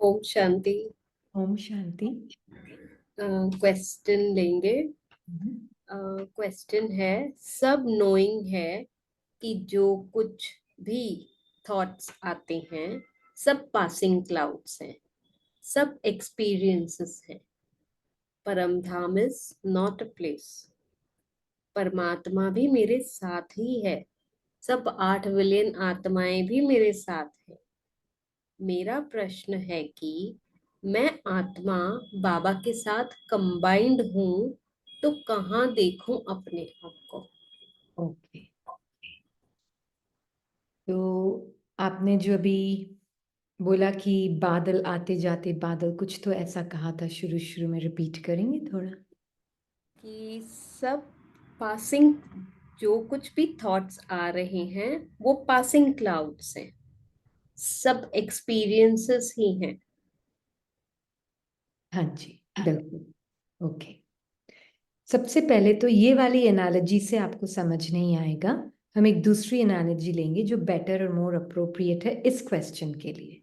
Om Shanti. Om Shanti. Question लेंगे। Question है, सब नोइंग है कि जो कुछ भी थॉट्स आते हैं सब पासिंग क्लाउड्स हैं, सब एक्सपीरियंसेस हैं। परम धाम इज नॉट अ प्लेस। परमात्मा भी मेरे साथ ही है। सब 8 बिलियन आत्माएं भी मेरे साथ हैं। मेरा प्रश्न है कि मैं आत्मा बाबा के साथ कंबाइंड हूं तो कहाँ देखूं अपने आप को। ओके, तो आपने जो अभी बोला कि बादल आते जाते बादल, कुछ तो ऐसा कहा था, शुरू शुरू में रिपीट करेंगे थोड़ा? कि सब पासिंग, जो कुछ भी थॉट्स आ रहे हैं वो पासिंग क्लाउड्स हैं, सब एक्सपीरियंसेस ही हैं। हाँ जी, बिल्कुल। ओके, सबसे पहले तो ये वाली एनालॉजी से आपको समझ नहीं आएगा। हम एक दूसरी एनालॉजी लेंगे जो बेटर और मोर अप्रोप्रिएट है इस क्वेश्चन के लिए,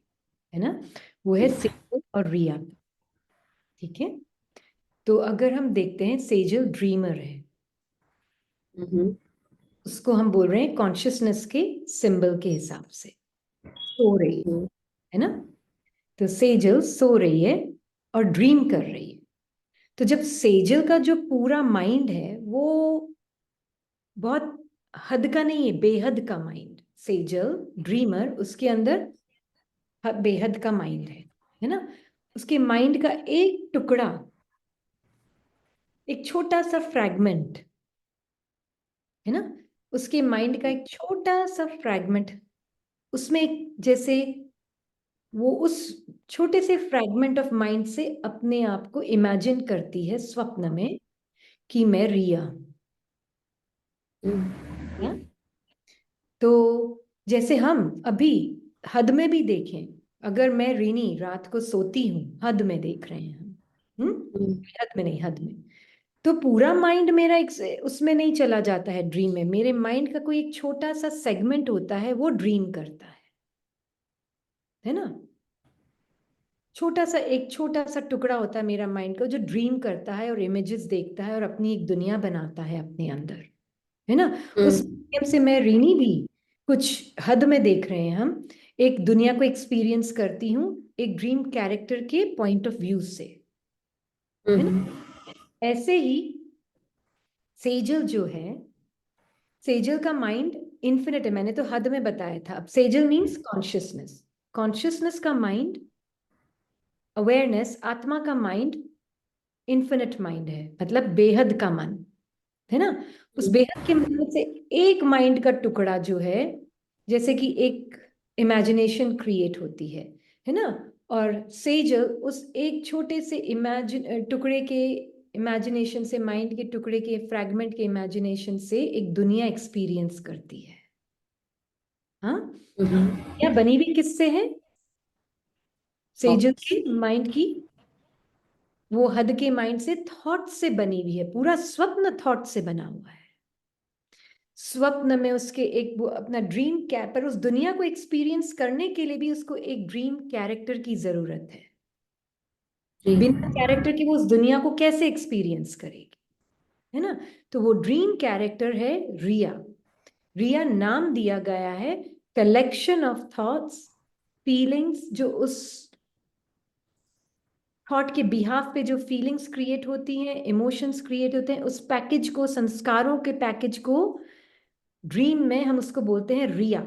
है ना? वो है सेजल और रिया। ठीक है, तो अगर हम देखते हैं, सेजल ड्रीमर है, उसको हम बोल रहे हैं कॉन्शियसनेस के सिंबल के हिसाब से सो रही है ना? तो सेजल सो रही है और ड्रीम कर रही है। तो जब सेजल का जो पूरा माइंड है वो बहुत हद का नहीं है, बेहद का माइंड। सेजल ड्रीमर, उसके अंदर बेहद का माइंड है ना? उसके माइंड का एक टुकड़ा, एक छोटा सा फ्रैगमेंट, है ना? उसके माइंड का एक छोटा सा फ्रैगमेंट, उसमें जैसे वो उस छोटे से फ्रैगमेंट ऑफ माइंड से अपने आप को इमेजिन करती है स्वप्न में कि मैं रिया। हाँ? तो जैसे हम अभी हद में भी देखें, अगर मैं रीनी रात को सोती हूँ, हद में देख रहे हैं हम, हद में नहीं, हद में, तो पूरा माइंड मेरा एक उसमें नहीं चला जाता है ड्रीम में। मेरे माइंड का कोई एक छोटा सा सेगमेंट होता है, वो ड्रीम करता है ना? एक छोटा सा टुकड़ा होता है मेरा माइंड का जो ड्रीम करता है और इमेजेस देखता है और अपनी एक दुनिया बनाता है अपने अंदर, है ना? उस माध्यम से मैं रीनी भी कुछ हद में देख रहे हैं हम, एक दुनिया को एक्सपीरियंस करती हूँ एक ड्रीम कैरेक्टर के पॉइंट ऑफ व्यू से, है ना? ऐसे ही सेजल जो है, सेजल का माइंड इन्फिनिट है, मैंने तो हद में बताया था। अब सेजल मीन्स कॉन्शियसनेस, कॉन्शियसनेस का माइंड, अवेयरनेस, आत्मा का माइंड इन्फिनिट माइंड है, मतलब बेहद का मन, है ना? उस बेहद के मन से एक माइंड का टुकड़ा जो है, जैसे कि एक इमेजिनेशन क्रिएट होती है ना? और सेजल उस एक छोटे से इमेजिन टुकड़े के इमेजिनेशन से, माइंड के टुकड़े के फ्रैगमेंट के इमेजिनेशन से एक दुनिया एक्सपीरियंस करती है। हाँ, दुनिया बनी भी किससे है? सेजल के माइंड की, वो हद के माइंड से, थॉट से बनी हुई है। पूरा स्वप्न थॉट से बना हुआ है। स्वप्न में उसके एक वो अपना ड्रीम पर उस दुनिया को एक्सपीरियंस करने के लिए भी उसको एक ड्रीम कैरेक्टर की जरूरत है। बिना कैरेक्टर के वो उस दुनिया को कैसे एक्सपीरियंस करेगी, है ना? तो वो ड्रीम कैरेक्टर है रिया। रिया नाम दिया गया है कलेक्शन ऑफ थॉट्स, फीलिंग्स, जो उस थॉट के बिहाफ पे जो फीलिंग्स क्रिएट होती हैं, इमोशंस क्रिएट होते हैं, उस पैकेज को, संस्कारों के पैकेज को ड्रीम में हम उसको बोलते हैं रिया।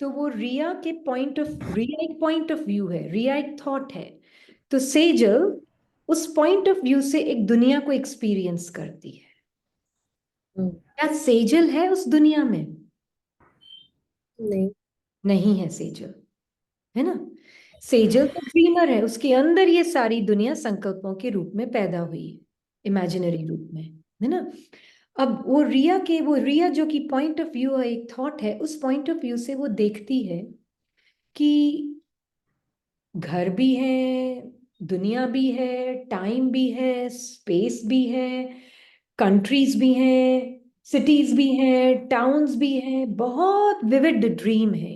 तो वो रिया के पॉइंट ऑफ, रिया एक पॉइंट ऑफ व्यू है, रिया एक थॉट है। तो सेजल उस पॉइंट ऑफ व्यू से एक दुनिया को एक्सपीरियंस करती है। क्या सेजल है उस दुनिया में? नहीं। नहीं है सेजल, है ना? सेजल तो ड्रीमर है, उसके अंदर ये सारी दुनिया संकल्पों के रूप में पैदा हुई है, इमेजिनरी रूप में, है ना? अब वो रिया जो कि पॉइंट ऑफ व्यू है, एक थॉट है, उस पॉइंट ऑफ व्यू से वो देखती है कि घर भी है, दुनिया भी है, टाइम भी है, स्पेस भी है, कंट्रीज भी हैं, सिटीज भी हैं, टाउन्स भी हैं, बहुत विविड ड्रीम है।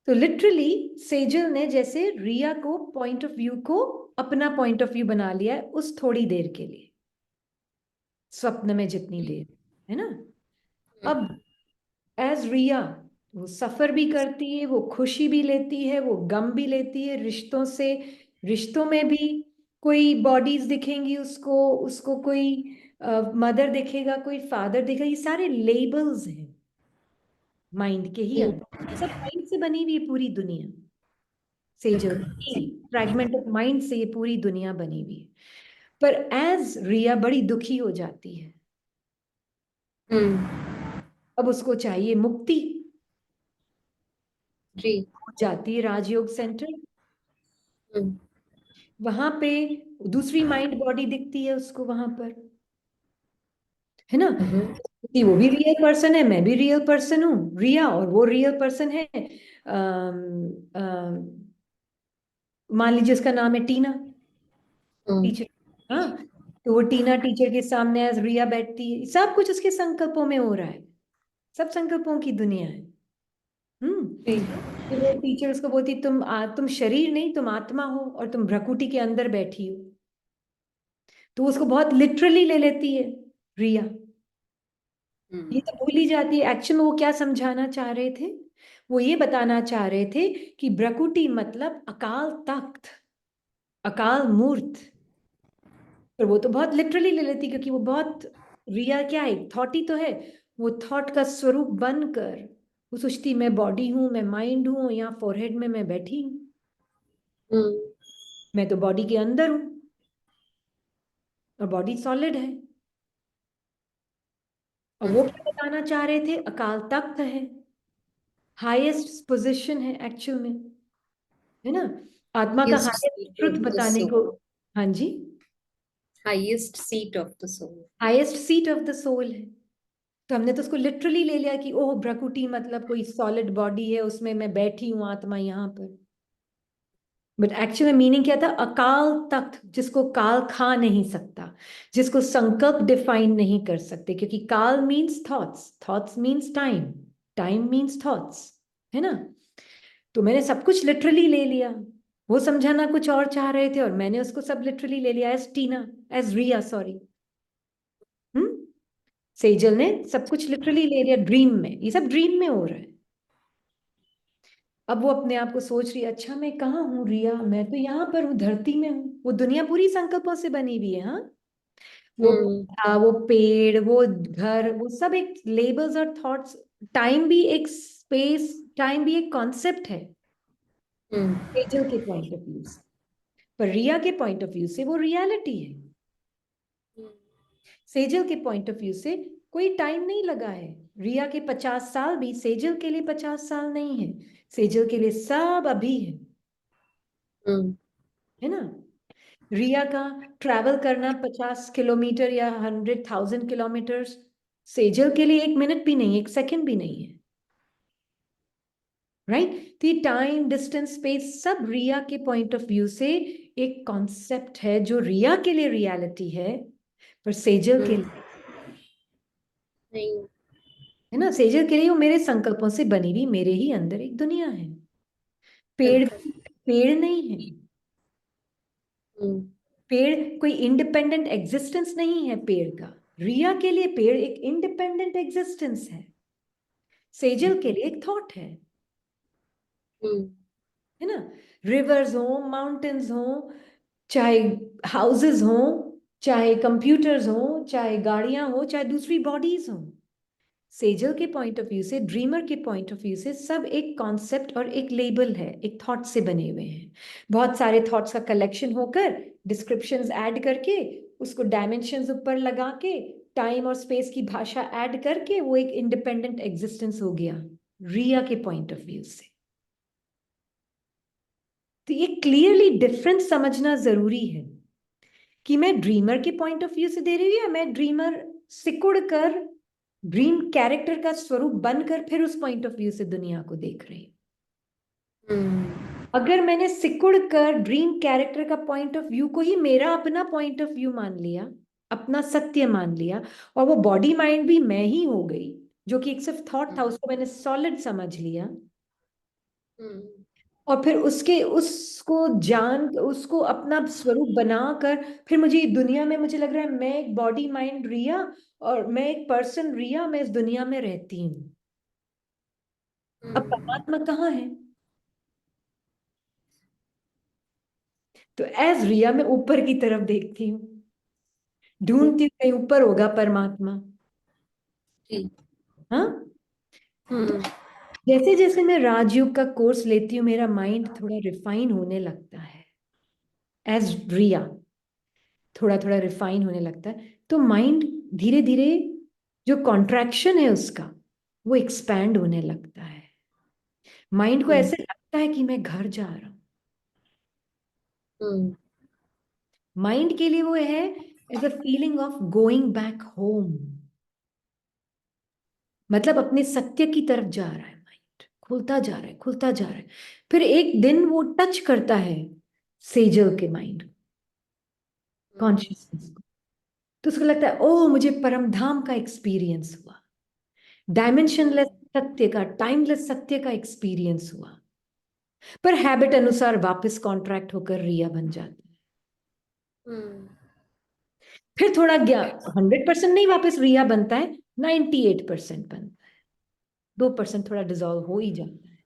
तो लिटरली सेजल ने जैसे रिया को पॉइंट ऑफ व्यू को अपना पॉइंट ऑफ व्यू बना लिया है उस थोड़ी देर के लिए, स्वप्न में जितनी देर, है ना। अब एज रिया वो सफर भी करती है, वो खुशी भी लेती है, वो गम भी लेती है रिश्तों से। रिश्तों में भी कोई बॉडीज दिखेंगी उसको, उसको कोई मदर दिखेगा, कोई फादर दिखेगा, ये सारे लेबल्स हैं माइंड के ही अंदर। ये सब माइंड से बनी हुई है पूरी दुनिया, सेजल फ्रैगमेंट ऑफ माइंड से ये पूरी दुनिया बनी हुई है। पर एज रिया बड़ी दुखी हो जाती है, अब उसको चाहिए मुक्ति, जी। जाती है राजयोग सेंटर। वहां पे दूसरी माइंड बॉडी दिखती है उसको वहां पर, है ना। कि वो भी रियल पर्सन है, मैं भी रियल पर्सन हूँ, रिया और वो रियल पर्सन है। मान लीजिए उसका नाम है टीना, टीचर। हाँ, तो वो टीना टीचर के सामने एज रिया बैठती है, सब कुछ उसके संकल्पों में हो रहा है, सब संकल्पों की दुनिया है। फिर वो टीचर उसको बोलती तुम शरीर नहीं, तुम आत्मा हो और तुम भ्रकुटी के अंदर बैठी हो। तो उसको बहुत लिटरली ले लेती है रिया। ये तो भूल ही जाती है एक्चुअल में वो क्या समझाना चाह रहे थे। वो ये बताना चाह रहे थे कि भ्रकुटी मतलब अकाल तख्त, अकाल मूर्त। पर वो तो बहुत लिटरली ले लेती, क्योंकि वो बहुत, रिया क्या है, थॉट ही तो है। वो थॉट का स्वरूप बनकर वो सोचती मैं बॉडी हूं, मैं माइंड हूं, यहाँ फोरहेड में मैं बैठी हूँ, मैं तो बॉडी के अंदर हूं और बॉडी सॉलिड है। और वो क्या बताना चाह रहे थे, अकाल तख्त है, हाईएस्ट पोजीशन है एक्चुअल में, है ना। आत्मा का Highest highest seat truth of the बताने को। soul. हाँ जी, Highest seat of the soul. Highest seat of the soul है। तो हमने तो उसको लिटरली ले लिया कि ओह भ्रकुटी मतलब कोई सॉलिड बॉडी है, उसमें मैं बैठी हूँ आत्मा यहाँ पर। बट एक्चुअल में मीनिंग क्या था, अकाल तख्त, जिसको काल खा नहीं सकता, जिसको संकल्प डिफाइन नहीं कर सकते, क्योंकि काल means thoughts, thoughts means time, time means thoughts, है ना। तो मैंने सब कुछ लिटरली ले लिया, वो समझाना कुछ और चाह रहे थे और मैंने उसको सब लिटरली ले लिया, एज टीना, एज रिया, सॉरी। हम्म, सेजल ने सब कुछ लिटरली ले लिया ड्रीम में, ये सब ड्रीम में हो रहा है। अब वो अपने आप को सोच रही है, अच्छा मैं कहाँ हूँ रिया, मैं तो यहाँ पर हूँ, धरती में हूँ। वो दुनिया पूरी संकल्पों से बनी हुई है, हाँ। वो पौधा, वो पेड़, वो घर, वो सब एक लेबल्स और थॉट्स। टाइम भी एक स्पेस, टाइम भी एक कॉन्सेप्ट है सेजल के पॉइंट ऑफ व्यू से। पर रिया के पॉइंट ऑफ व्यू से वो रियलिटी है। सेजल के पॉइंट ऑफ व्यू से कोई टाइम नहीं लगा है। रिया के 50 साल भी सेजल के लिए 50 साल नहीं है, सेजल के लिए सब अभी है ना। रिया का ट्रैवल करना 50 किलोमीटर या 100,000 किलोमीटर सेजल के लिए 1 मिनट भी नहीं, 1 सेकंड भी नहीं है, राइट। तो ये टाइम, डिस्टेंस, स्पेस सब रिया के पॉइंट ऑफ व्यू से एक कॉन्सेप्ट है जो रिया के लिए रियलिटी है, पर सेजल के लिए नहीं। है ना। सेजल के लिए वो मेरे संकल्पों से बनी हुई मेरे ही अंदर एक दुनिया है। पेड़, पेड़ नहीं है, पेड़ कोई इंडिपेंडेंट एग्जिस्टेंस नहीं है पेड़ का। रिया के लिए पेड़ एक इंडिपेंडेंट एग्जिस्टेंस है, सेजल के लिए एक थॉट है ना। रिवर्स हो, माउंटेन्स हो, चाहे हाउसेस हो, चाहे कंप्यूटर्स हो, चाहे गाड़ियां हो, चाहे दूसरी बॉडीज हो, सेजल के पॉइंट ऑफ व्यू से, ड्रीमर के पॉइंट ऑफ व्यू से सब एक कॉन्सेप्ट और एक लेबल है, एक थॉट से बने हुए हैं। बहुत सारे थॉट्स का कलेक्शन होकर, डिस्क्रिप्शंस ऐड करके, उसको डायमेंशंस ऊपर लगा के, टाइम और स्पेस की भाषा ऐड करके वो एक इंडिपेंडेंट एग्जिस्टेंस हो गया रिया के पॉइंट ऑफ व्यू से। तो ये क्लियरली डिफरेंस समझना जरूरी है कि मैं ड्रीमर के पॉइंट ऑफ व्यू से दे रही हूँ या मैं ड्रीमर सिकुड़ कर ड्रीम कैरेक्टर का स्वरूप बनकर फिर उस पॉइंट ऑफ व्यू से दुनिया को देख रही हूँ। अगर मैंने सिकुड़ कर ड्रीम कैरेक्टर का पॉइंट ऑफ व्यू को ही मेरा अपना पॉइंट ऑफ व्यू मान लिया, अपना सत्य मान लिया, और वो बॉडी माइंड भी मैं ही हो गई, जो कि एक सिर्फ थॉट था, उसको मैंने सॉलिड समझ लिया, हम्म। और फिर उसके उसको जान उसको अपना स्वरूप बनाकर फिर मुझे दुनिया में मुझे लग रहा है मैं एक बॉडी माइंड रिया और मैं एक पर्सन रिया, मैं इस दुनिया में रहती हूँ। अब हम्म। परमात्मा कहाँ है? तो एज रिया मैं ऊपर की तरफ देखती हूँ, ढूंढती हूँ कहीं ऊपर होगा परमात्मा। जी। हाँ। तो हम्म। जैसे जैसे मैं राजयोग का कोर्स लेती हूँ मेरा माइंड थोड़ा रिफाइन होने लगता है, एज रिया थोड़ा थोड़ा रिफाइन होने लगता है। तो माइंड धीरे धीरे जो कॉन्ट्रैक्शन है उसका वो एक्सपैंड होने लगता है। माइंड को हम्म। ऐसे लगता है कि मैं घर जा रहा हूँ। हम्म। माइंड के लिए वो है as a feeling of going back home, मतलब अपने सत्य की तरफ जा रहा है। माइंड खुलता जा रहा है, खुलता जा रहा है। फिर एक दिन वो टच करता है सेजल के माइंड कॉन्शियसनेस को, तो उसको लगता है ओ मुझे परम धाम का एक्सपीरियंस हुआ, डायमेंशनलेस सत्य का, टाइमलेस सत्य का एक्सपीरियंस हुआ। पर हैबिट अनुसार वापस कॉन्ट्रैक्ट होकर रिया बन जाता है। हम्म। फिर थोड़ा गया 100% नहीं वापस रिया बनता है, 98% बनता है, 2% थोड़ा डिजॉल्व हो ही जाता है।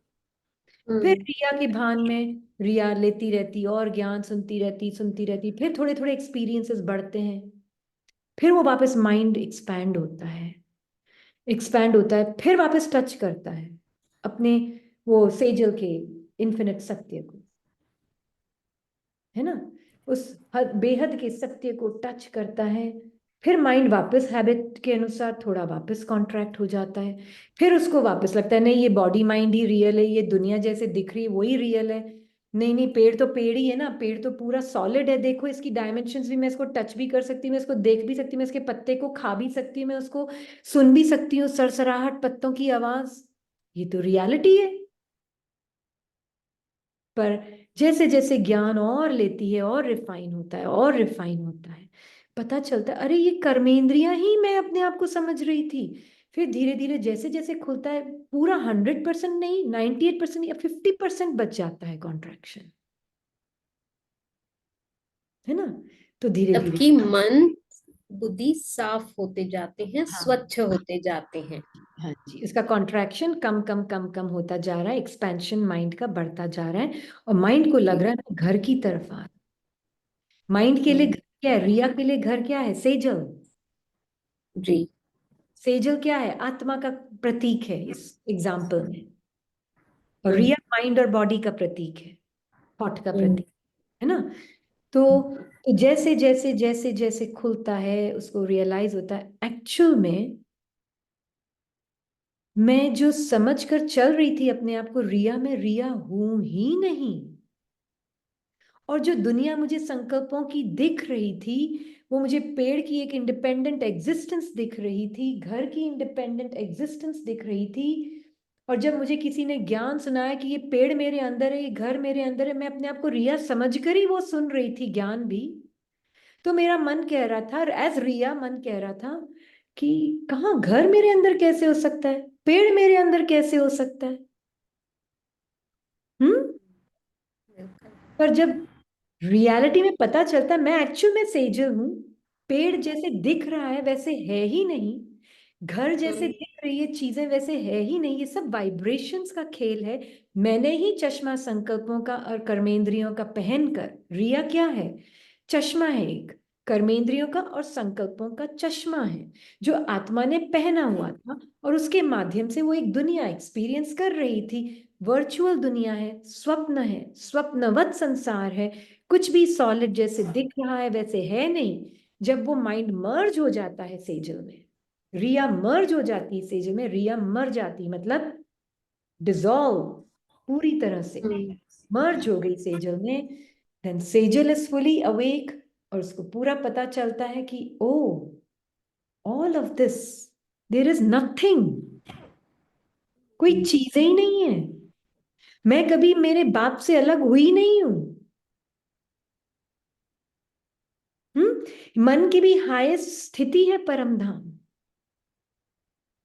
फिर हम्म। रिया के भान में रिया लेती रहती और ज्ञान सुनती रहती, फिर थोड़े थोड़े एक्सपीरियंसेस बढ़ते हैं। फिर वो वापस माइंड एक्सपैंड होता है, एक्सपैंड होता है, फिर वापस टच करता है अपने वो सेजल के इन्फिनिट सत्य को, है ना। उस बेहद के सत्य को टच करता है। फिर माइंड वापस हैबिट के अनुसार थोड़ा वापस कॉन्ट्रैक्ट हो जाता है। फिर उसको वापस लगता है नहीं ये बॉडी माइंड ही रियल है, ये दुनिया जैसे दिख रही है वही रियल है। नहीं नहीं, पेड़ तो पेड़ ही है ना, पेड़ तो पूरा सॉलिड है, देखो इसकी डायमेंशंस भी, मैं इसको टच भी कर सकती हूँ, मैं इसको देख भी सकती हूँ, मैं इसके पत्ते को खा भी सकती हूँ, मैं उसको सुन भी सकती हूँ, सरसराहट पत्तों की आवाज, ये तो रियलिटी है। पर जैसे जैसे ज्ञान और लेती है और रिफाइन होता है और रिफाइन होता है, पता चलता है अरे ये कर्मेंद्रियां ही मैं अपने आप को समझ रही थी। फिर धीरे धीरे जैसे जैसे खुलता है, पूरा 100% नहीं, 98% या 50% बच जाता है कॉन्ट्रैक्शन, है ना। तो धीरे धीरे, जबकि मन बुद्धि साफ होते जाते हैं, हाँ स्वच्छ होते जाते हैं। हाँ जी, उसका कॉन्ट्रैक्शन कम कम कम कम होता जा रहा है, एक्सपेंशन माइंड का बढ़ता जा रहा है, और माइंड को लग रहा है मैं घर की तरफ आ रहा हूं। माइंड के लिए हम्म। घर क्या है, रिया के लिए घर क्या है, सेजल। जी। सेजल क्या है, आत्मा का प्रतीक है इस एग्जाम्पल में, और हम्म। रिया माइंड और बॉडी का प्रतीक है, थॉट का हम्म। प्रतीक है ना। तो जैसे जैसे जैसे जैसे खुलता है उसको रियलाइज होता है एक्चुअल में मैं जो समझ कर चल रही थी अपने आप को रिया में, रिया हूं ही नहीं। और जो दुनिया मुझे संकल्पों की दिख रही थी वो मुझे पेड़ की एक इंडिपेंडेंट एग्जिस्टेंस दिख रही थी, घर की इंडिपेंडेंट एग्जिस्टेंस दिख रही थी। और जब मुझे किसी ने ज्ञान सुनाया कि ये पेड़ मेरे अंदर है, ये घर मेरे अंदर है, मैं अपने आप को रिया समझ कर ही वो सुन रही थी ज्ञान भी। तो मेरा मन कह रहा था, एज रिया मन कह रहा था कि कहाँ घर मेरे अंदर कैसे हो सकता है, पेड़ मेरे अंदर कैसे हो सकता है। हम्म। बिल्कुल। पर जब रियलिटी में पता चलता है मैं एक्चुअल में सेजल हूँ, पेड़ जैसे दिख रहा है वैसे है ही नहीं, घर जैसे हम्म। दिख रही है चीजें वैसे है ही नहीं, ये सब वाइब्रेशंस का खेल है। मैंने ही चश्मा संकल्पों का और कर्मेंद्रियों का पहनकर, रिया क्या है, चश्मा है एक, कर्मेंद्रियों का और संकल्पों का चश्मा है जो आत्मा ने पहना हुआ था, और उसके माध्यम से वो एक दुनिया एक्सपीरियंस कर रही थी। वर्चुअल दुनिया है, स्वप्नवत संसार है, कुछ भी सॉलिड जैसे दिख रहा है वैसे है नहीं। जब वो माइंड मर्ज हो जाता है सेजल में, रिया मर्ज हो जाती है सेजल में, रिया मर जाती मतलब डिसॉल्व, पूरी तरह से हम्म। मर्ज हो गई सेजल में। Then Sejal is fully awake, और उसको पूरा पता चलता है कि oh all of this, there is nothing, कोई चीजें ही नहीं है, मैं कभी मेरे बाप से अलग हुई नहीं हूं। मन की भी हाईएस्ट स्थिति है परम धाम।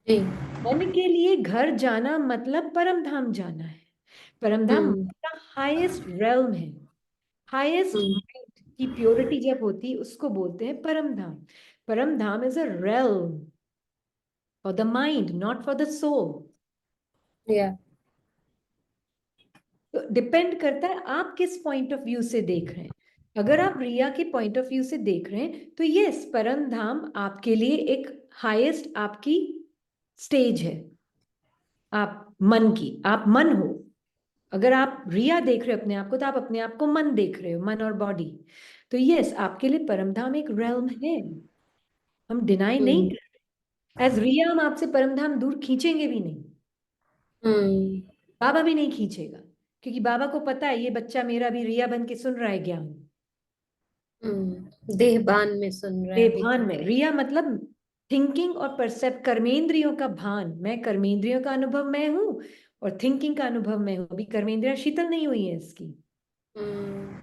जी। मन के लिए घर जाना मतलब परम धाम जाना है। परम धाम हम्म का हाईएस्ट रेल्म है, हाईएस्ट हम्म माइंड की प्योरिटी जब होती है उसको बोलते हैं परम धाम। परम धाम is a realm for the mind, not for the soul. या तो डिपेंड करता है आप किस पॉइंट ऑफ व्यू से देख रहे हैं। अगर आप रिया के पॉइंट ऑफ व्यू से देख रहे हैं तो यस, परम धाम आपके लिए एक हाईएस्ट आपकी स्टेज है, आप मन की, आप मन हो। अगर आप रिया देख रहे हो अपने आप को तो आप अपने आप को मन देख रहे हो, मन और बॉडी। तो यस, आपके लिए परम धाम एक रेल्म है, हम डिनाई नहीं हम्म कर। एज रिया हम आपसे परम धाम दूर खींचेंगे भी नहीं, हम्म बाबा भी नहीं खींचेगा, क्योंकि बाबा को पता है ये बच्चा मेरा भी रिया बन के सुन रहा है ज्ञान। देहभान में सुन रहा है अभी भान तक। में, रिया मतलब थिंकिंग और परसेप्ट, कर्मेंद्रियों का भान। मैं कर्मेंद्रियों का अनुभव मैं हूं और थिंकिंग का अनुभव मैं हूं, अभी कर्मेंद्रियां शीतल नहीं हुई है इसकी। हम्म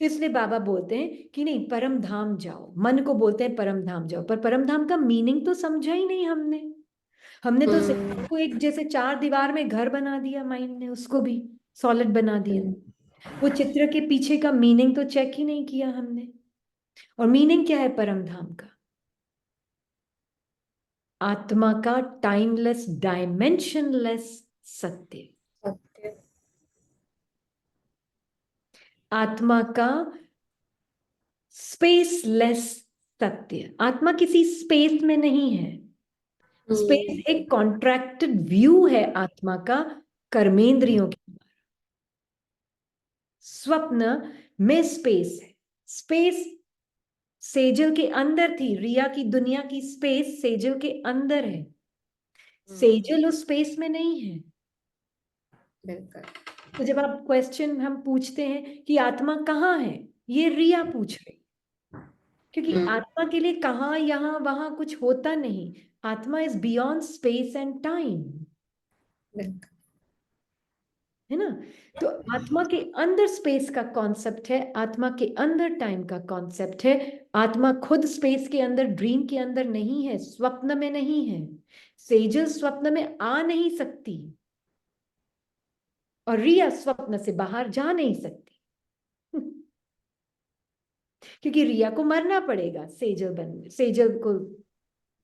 तो इसलिए बाबा बोलते हैं कि नहीं, परम धाम जाओ। मन को बोलते हैं परम धाम जाओ, पर परम धाम का मीनिंग तो समझा ही नहीं हमने। हमने तो सिर्फ हम्म उसको एक जैसे चार दीवार में घर बना दिया, माइंड ने उसको भी सॉलिड बना दिया। हम्म वो चित्र के पीछे का मीनिंग तो चेक ही नहीं किया हमने। और मीनिंग क्या है परम धाम का? आत्मा का टाइमलेस, डायमेंशनलेस सत्य, सत्य। आत्मा का स्पेसलेस सत्य। आत्मा किसी स्पेस में नहीं है, स्पेस हम्म एक कॉन्ट्रैक्टेड व्यू है आत्मा का कर्मेंद्रियों के द्वारा। स्वप्न में स्पेस है, स्पेस सेजल के अंदर थी, रिया की दुनिया की स्पेस सेजल के अंदर है, सेजल उस स्पेस में नहीं है। बिल्कुल। तो जब आप क्वेश्चन हम पूछते हैं कि आत्मा कहाँ है, ये रिया पूछ रही, क्योंकि हम्म आत्मा के लिए कहाँ यहाँ वहां कुछ होता नहीं। आत्मा is beyond space and time, बिल्कुल। है ना। तो आत्मा के अंदर स्पेस का कॉन्सेप्ट है, आत्मा के अंदर टाइम का कॉन्सेप्ट है। आत्मा खुद स्पेस के अंदर, ड्रीम के अंदर नहीं है, स्वप्न में नहीं है। सेजल स्वप्न में आ नहीं सकती और रिया स्वप्न से बाहर जा नहीं सकती क्योंकि रिया को मरना पड़ेगा सेजल बनने, सेजल को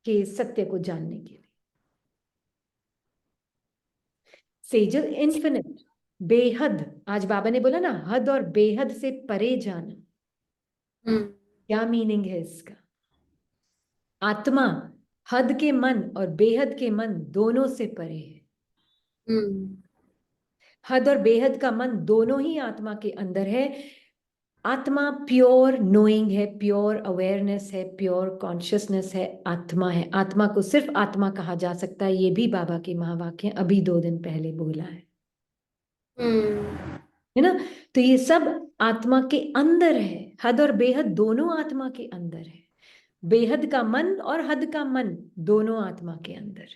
के सत्य को जानने के लिए। सेजल इन्फिनिट, बेहद। आज बाबा ने बोला ना, हद और बेहद से परे जाना। हम्म क्या मीनिंग है इसका? आत्मा हद के मन और बेहद के मन दोनों से परे है। हम्म हद और बेहद का मन दोनों ही आत्मा के अंदर है। आत्मा प्योर नोइंग है, प्योर अवेयरनेस है, प्योर कॉन्शियसनेस है, आत्मा है। आत्मा को सिर्फ आत्मा कहा जा सकता है, ये भी बाबा के महावाक्य अभी 2 दिन पहले बोला हम्म है ना। तो ये सब आत्मा के अंदर है, हद और बेहद दोनों आत्मा के अंदर है। बेहद का मन और हद का मन दोनों आत्मा के अंदर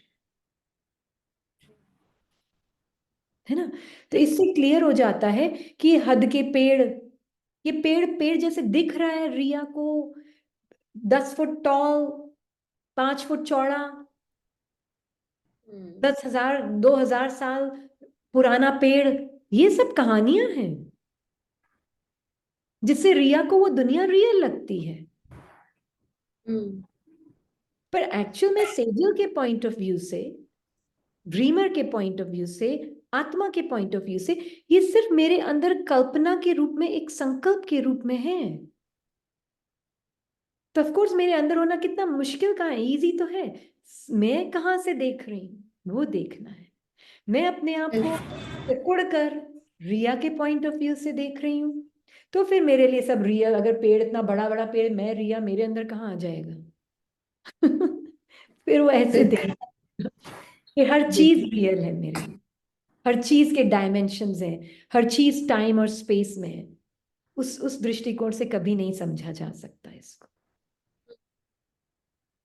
है ना। तो इससे क्लियर हो जाता है कि हद के पेड़, ये पेड़ पेड़ जैसे दिख रहा है रिया को, 10 फुट टॉल, 5 फुट चौड़ा, 10,000 2,000 साल पुराना पेड़, ये सब कहानियां हैं जिससे रिया को वो दुनिया रियल लगती है। हम्म पर एक्चुअल में सेजल के पॉइंट ऑफ व्यू से, ड्रीमर के पॉइंट ऑफ व्यू से, आत्मा के पॉइंट ऑफ व्यू से, ये सिर्फ मेरे अंदर कल्पना के रूप में, एक संकल्प के रूप में है। तो ऑफ कोर्स मेरे अंदर होना कितना मुश्किल कहाँ है, इजी तो है। मैं कहाँ से देख रही हूँ वो देखना है। मैं अपने आप को सिकुड़ कर रिया के पॉइंट ऑफ व्यू से देख रही हूँ, तो फिर मेरे लिए सब रियल। अगर पेड़ इतना बड़ा बड़ा पेड़, मैं रिया, मेरे अंदर कहाँ आ जाएगा फिर वो ऐसे बिल्कुल। देख, फिर हर चीज बिल्कुल। रियल है मेरे लिए, हर चीज के डायमेंशंस हैं, हर चीज टाइम और स्पेस में है। उस दृष्टिकोण से कभी नहीं समझा जा सकता इसको।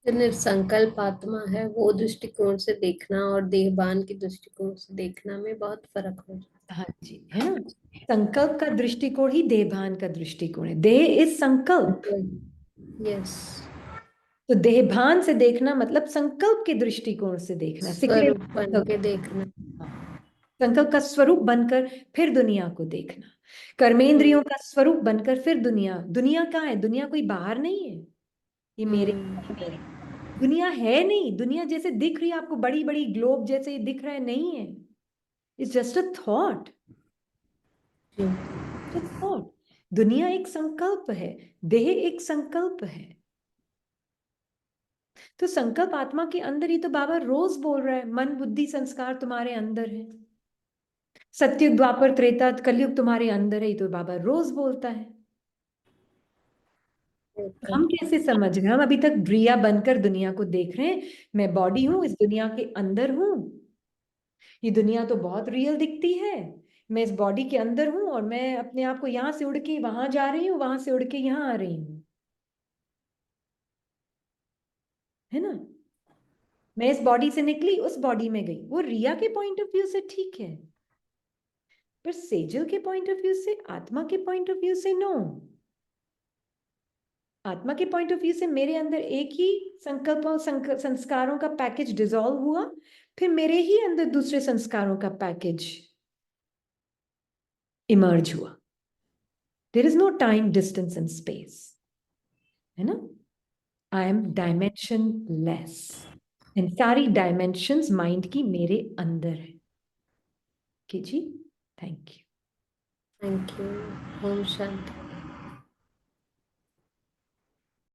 निर्संकल्प आत्मा है, वो दृष्टिकोण से देखना और देहबान की दृष्टिकोण से देखना में बहुत फर्क हो जाता हाँ जी, है ना। संकल्प का दृष्टिकोण ही देहभान का दृष्टिकोण है। देह इज संकल्प, है। यस। तो देहभान से देखना मतलब संकल्प के दृष्टिकोण से देखना, सिकड़े स्वरूप बन के देखना। हाँ। संकल्प का स्वरूप बनकर फिर दुनिया को देखना, कर्मेंद्रियों का स्वरूप बनकर फिर दुनिया। दुनिया कहाँ है? दुनिया कोई बाहर नहीं है, ये मेरे अंदर है। दुनिया है नहीं, दुनिया जैसे दिख रही है आपको, बड़ी बड़ी ग्लोब जैसे दिख रहा है, नहीं है। It's just a thought, thought. दुनिया एक संकल्प है, देह एक संकल्प है। तो संकल्प आत्मा के अंदर ही तो बाबा रोज बोल रहा है, मन बुद्धि संस्कार तुम्हारे अंदर है। सत्युग द्वापर त्रेता कलयुग तुम्हारे अंदर है, ही तो बाबा रोज बोलता है। हम कैसे समझ रहे हैं? हम अभी तक ड्रिया बनकर दुनिया को देख रहे हैं। मैं बॉडी हूं, इस दुनिया के अंदर हूं। ये दुनिया तो बहुत रियल दिखती है। मैं इस बॉडी के अंदर हूं और मैं अपने आप को यहां से उड़ के वहां जा रही हूँ, वहां से उड़ के यहां आ रही हूँ, है ना। मैं इस बॉडी से निकली, उस बॉडी में गई। वो रिया के पॉइंट ऑफ व्यू से ठीक है, पर सेजल के पॉइंट ऑफ व्यू से, आत्मा के पॉइंट ऑफ व्यू से नो। आत्मा के पॉइंट ऑफ व्यू से मेरे अंदर एक ही संकल्पों संस्कारों का पैकेज डिसॉल्व हुआ, फिर मेरे ही अंदर दूसरे संस्कारों का पैकेज इमर्ज हुआ। There is no time, distance and space, है ना। I am dimensionless, and सारी डायमेंशंस माइंड की मेरे अंदर है। जी, थैंक यू। Thank you. ओम शांति।